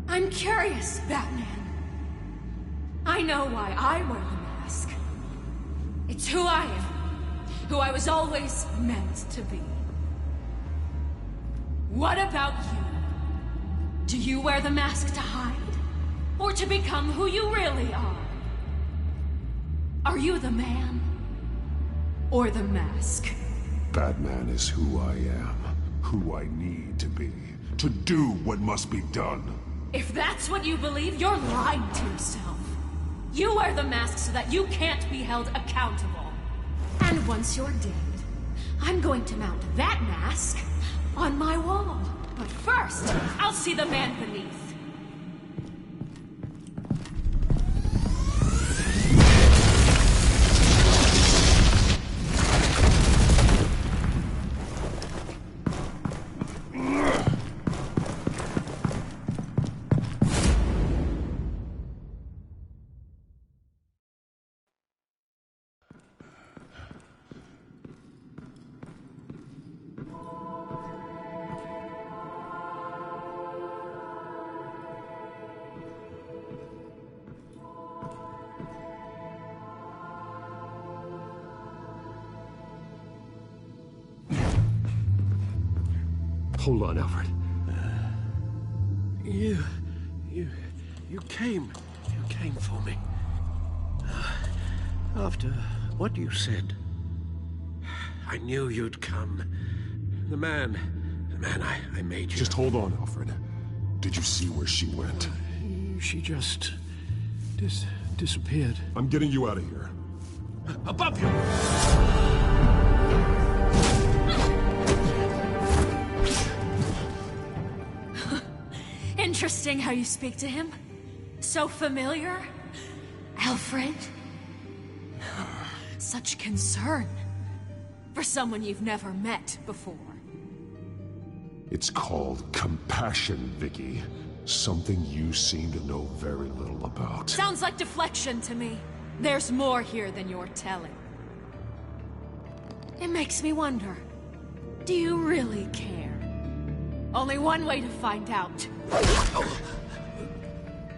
I'm curious, Batman. I know why I wear the mask. It's who I am. Who I was always meant to be. What about you? Do you wear the mask to hide? Or to become who you really are? Are you the man? Or the mask? Batman is who I am, who I need to be, to do what must be done. If that's what you believe, you're lying to yourself. You wear the mask so that you can't be held accountable. And once you're dead, I'm going to mount that mask on my wall. But first, I'll see the man beneath. Hold on, Alfred. You came for me. After what you said, I knew you'd come. The man I made you. Just hold on, Alfred. Did you see where she went? She just disappeared. I'm getting you out of here. Above you! Interesting how you speak to him. So familiar. Alfred. Such concern. For someone you've never met before. It's called compassion, Vicky. Something you seem to know very little about. Sounds like deflection to me. There's more here than you're telling. It makes me wonder. Do you really care? Only one way to find out.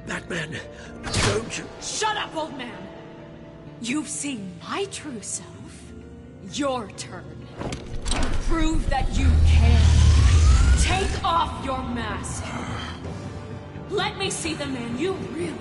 That man, don't you... Shut up, old man! You've seen my true self. Your turn. Prove that you care. Take off your mask. Let me see the man you really are.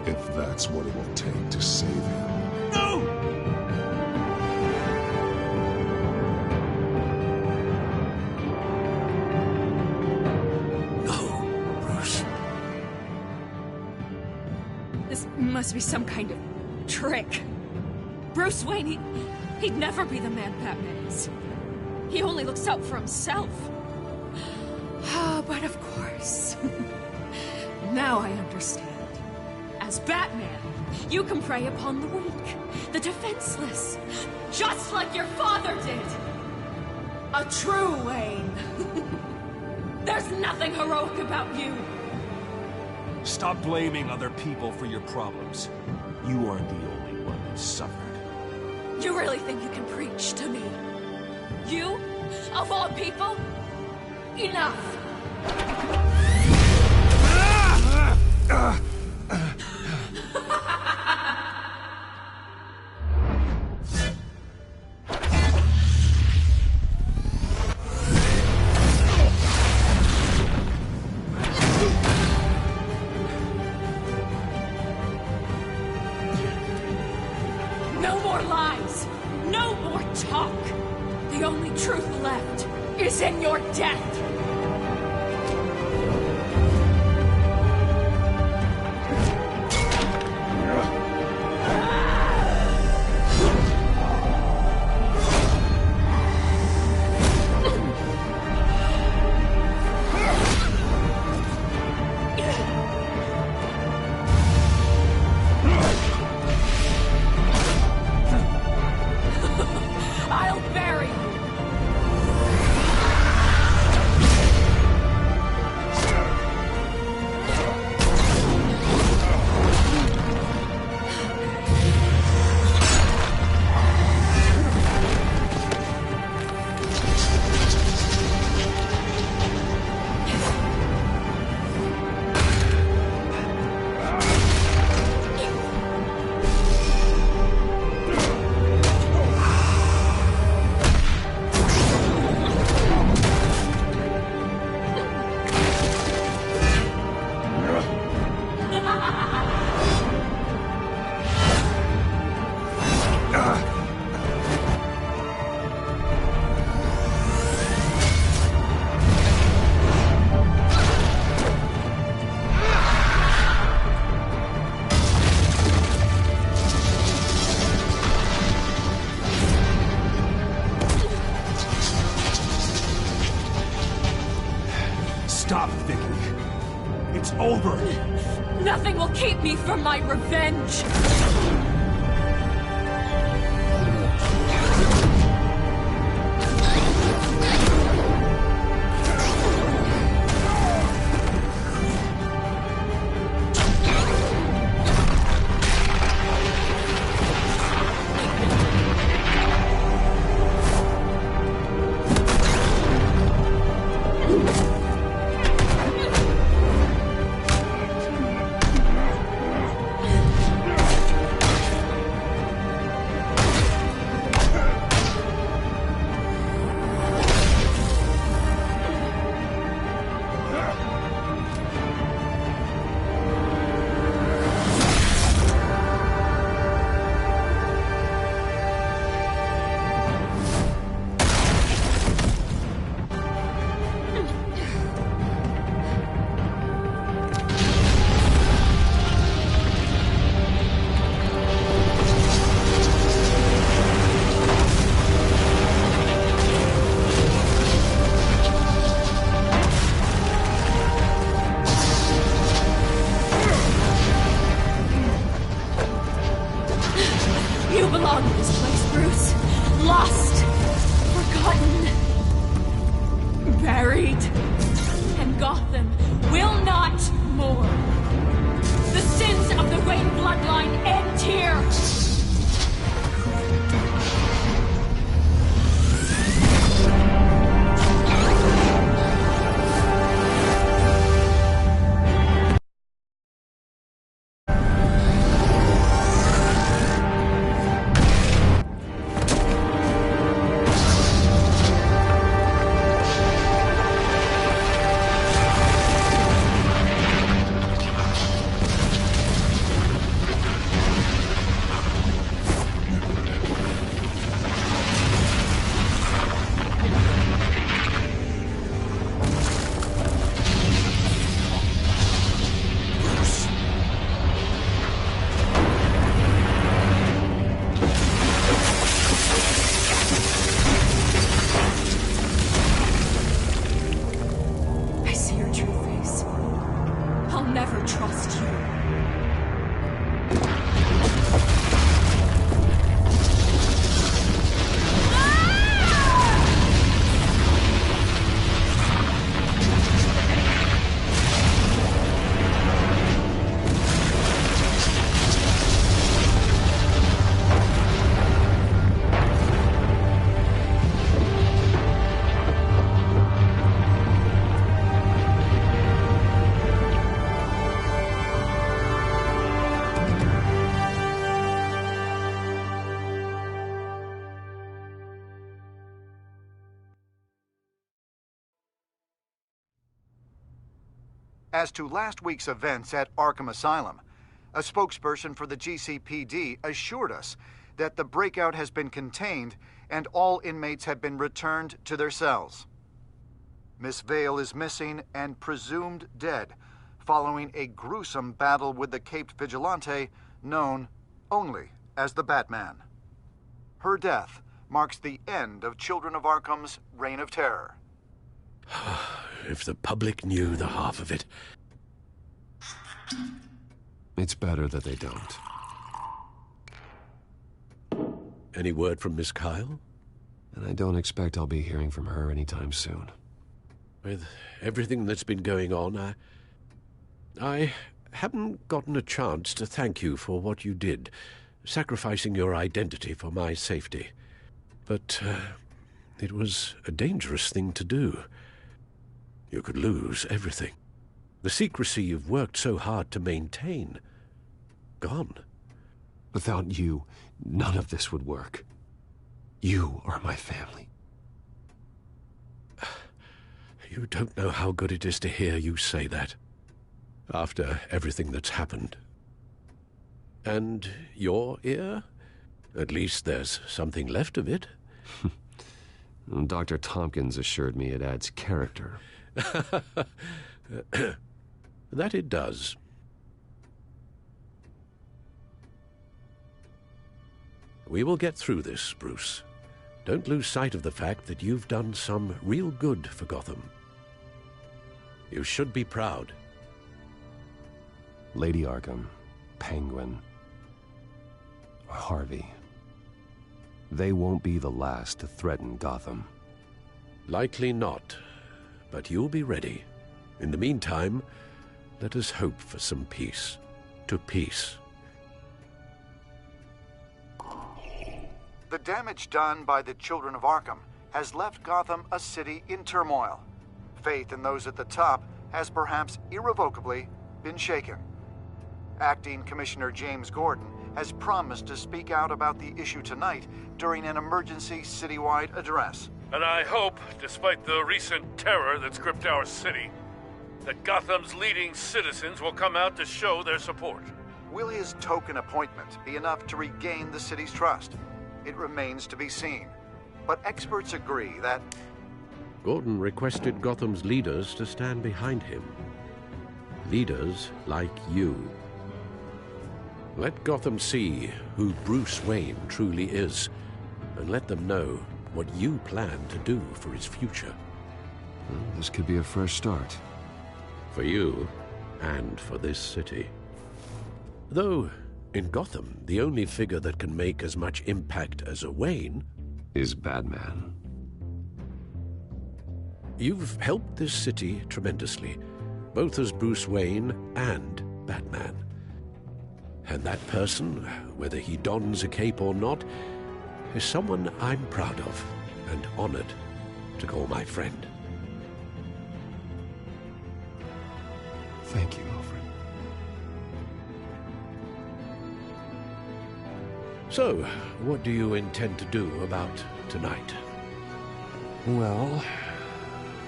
If that's what it will take to save him. No! No, Bruce. This must be some kind of trick. Bruce Wayne, he'd never be the man Batman is. He only looks out for himself. But of course. Now I understand. As Batman, you can prey upon the weak, the defenseless, just like your father did. A true Wayne. There's nothing heroic about you. Stop blaming other people for your problems. You aren't the only one who's suffered. You really think you can preach to me? You? Of all people? Enough! No more lies! No more talk! The only truth left is in your death! I'll bury you! keep me from my revenge. You belong in this place, Bruce. Lost, forgotten, buried. And Gotham will not mourn. The sins of the Wayne bloodline end here. As to last week's events at Arkham Asylum, a spokesperson for the GCPD assured us that the breakout has been contained and all inmates have been returned to their cells. Miss Vale is missing and presumed dead following a gruesome battle with the caped vigilante known only as the Batman. Her death marks the end of Children of Arkham's reign of terror. If the public knew the half of it. It's better that they don't. Any word from Miss Kyle? And I don't expect I'll be hearing from her anytime soon. With everything that's been going on, I haven't gotten a chance to thank you for what you did, sacrificing your identity for my safety. But it was a dangerous thing to do. You could lose everything. The secrecy you've worked so hard to maintain. Gone. Without you, none of this would work. You are my family. You don't know how good it is to hear you say that. After everything that's happened. And your ear? At least there's something left of it. Dr. Tompkins assured me it adds character. That it does. We will get through this, Bruce. Don't lose sight of the fact that you've done some real good for Gotham. You should be proud. Lady Arkham, Penguin, Harvey. They won't be the last to threaten Gotham. Likely not, but you'll be ready. In the meantime, let us hope for some peace. To peace. The damage done by the children of Arkham has left Gotham a city in turmoil. Faith in those at the top has perhaps irrevocably been shaken. Acting Commissioner James Gordon has promised to speak out about the issue tonight during an emergency citywide address. And I hope, despite the recent terror that's gripped our city, that Gotham's leading citizens will come out to show their support. Will his token appointment be enough to regain the city's trust? It remains to be seen. But experts agree that Gordon requested Gotham's leaders to stand behind him. Leaders like you. Let Gotham see who Bruce Wayne truly is, and let them know what you plan to do for his future. Well, this could be a fresh start. For you, and for this city. Though, in Gotham, the only figure that can make as much impact as a Wayne is Batman. You've helped this city tremendously, both as Bruce Wayne and Batman. And that person, whether he dons a cape or not, is someone I'm proud of and honored to call my friend. Thank you, Alfred. So, what do you intend to do about tonight? Well,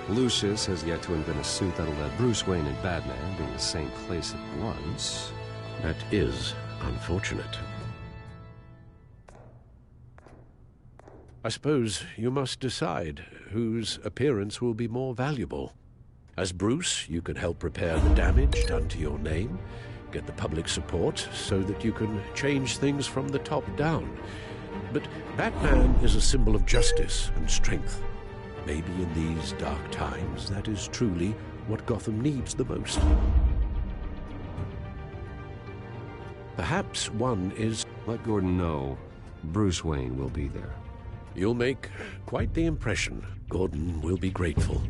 Lucius has yet to invent a suit that'll let Bruce Wayne and Batman be in the same place at once. That is unfortunate. I suppose you must decide whose appearance will be more valuable. As Bruce, you can help repair the damage done to your name, get the public support so that you can change things from the top down. But Batman is a symbol of justice and strength. Maybe in these dark times, that is truly what Gotham needs the most. Perhaps one is... Let Gordon know Bruce Wayne will be there. You'll make quite the impression. Gordon will be grateful.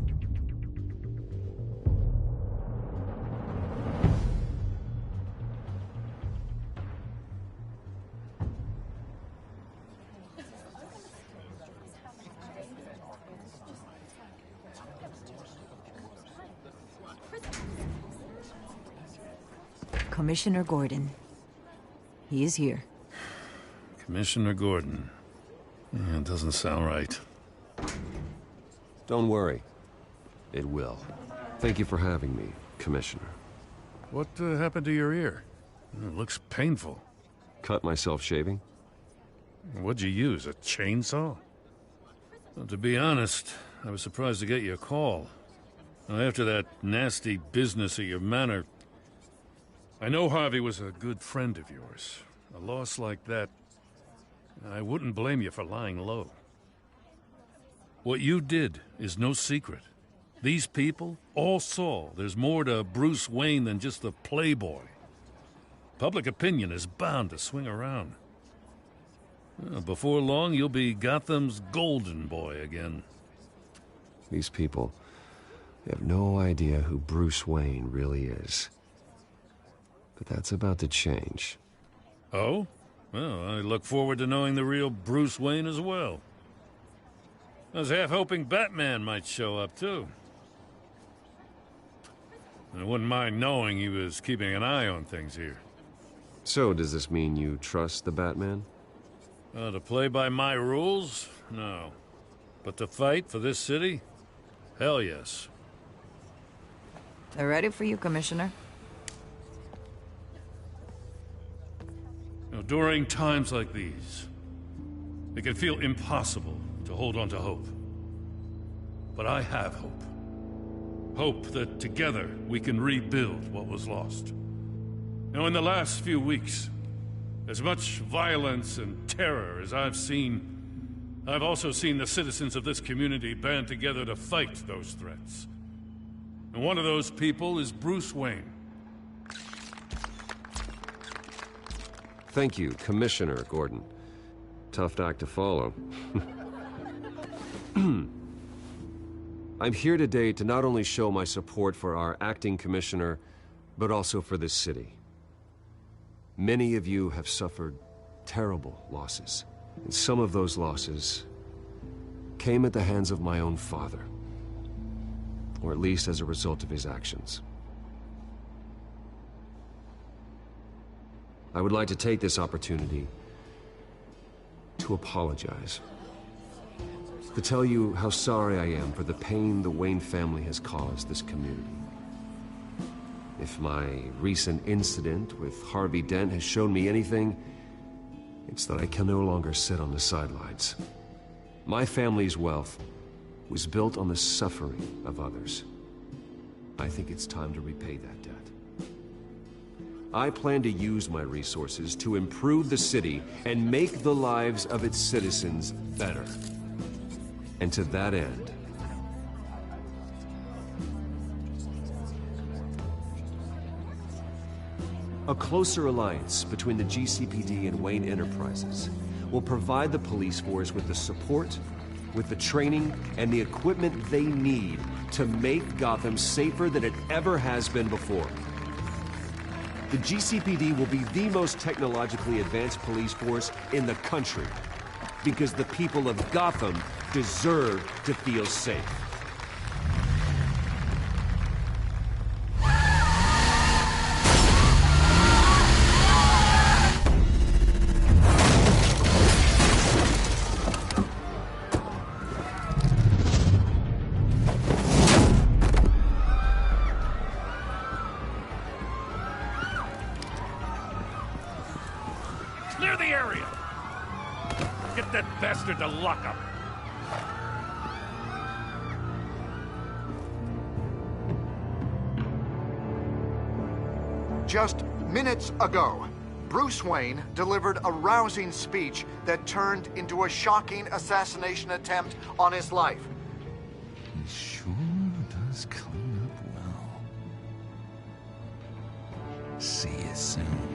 Commissioner Gordon. He is here. Commissioner Gordon. Yeah, it doesn't sound right. Don't worry. It will. Thank you for having me, Commissioner. What happened to your ear? It looks painful. Cut myself shaving? What'd you use, a chainsaw? Well, to be honest, I was surprised to get your call. Now, after that nasty business at your manor, I know Harvey was a good friend of yours. A loss like that, I wouldn't blame you for lying low. What you did is no secret. These people all saw there's more to Bruce Wayne than just the playboy. Public opinion is bound to swing around. Before long, you'll be Gotham's golden boy again. These people, they have no idea who Bruce Wayne really is. But that's about to change. Oh? Well, I look forward to knowing the real Bruce Wayne as well. I was half hoping Batman might show up, too. I wouldn't mind knowing he was keeping an eye on things here. So, does this mean you trust the Batman? To play by my rules? No. But to fight for this city? Hell yes. They're ready for you, Commissioner. During times like these, it can feel impossible to hold on to hope. But I have hope. Hope that together we can rebuild what was lost. Now, in the last few weeks, as much violence and terror as I've seen, I've also seen the citizens of this community band together to fight those threats. And one of those people is Bruce Wayne. Thank you, Commissioner Gordon. Tough act to follow. I'm here today to not only show my support for our acting commissioner, but also for this city. Many of you have suffered terrible losses, and some of those losses came at the hands of my own father, or at least as a result of his actions. I would like to take this opportunity to apologize. To tell you how sorry I am for the pain the Wayne family has caused this community. If my recent incident with Harvey Dent has shown me anything, it's that I can no longer sit on the sidelines. My family's wealth was built on the suffering of others. I think it's time to repay that debt. I plan to use my resources to improve the city and make the lives of its citizens better. And to that end, a closer alliance between the GCPD and Wayne Enterprises will provide the police force with the support, with the training, and the equipment they need to make Gotham safer than it ever has been before. The GCPD will be the most technologically advanced police force in the country, because the people of Gotham deserve to feel safe. Clear the area! Get that bastard to lockup! Just minutes ago, Bruce Wayne delivered a rousing speech that turned into a shocking assassination attempt on his life. He sure does clean up well. See you soon.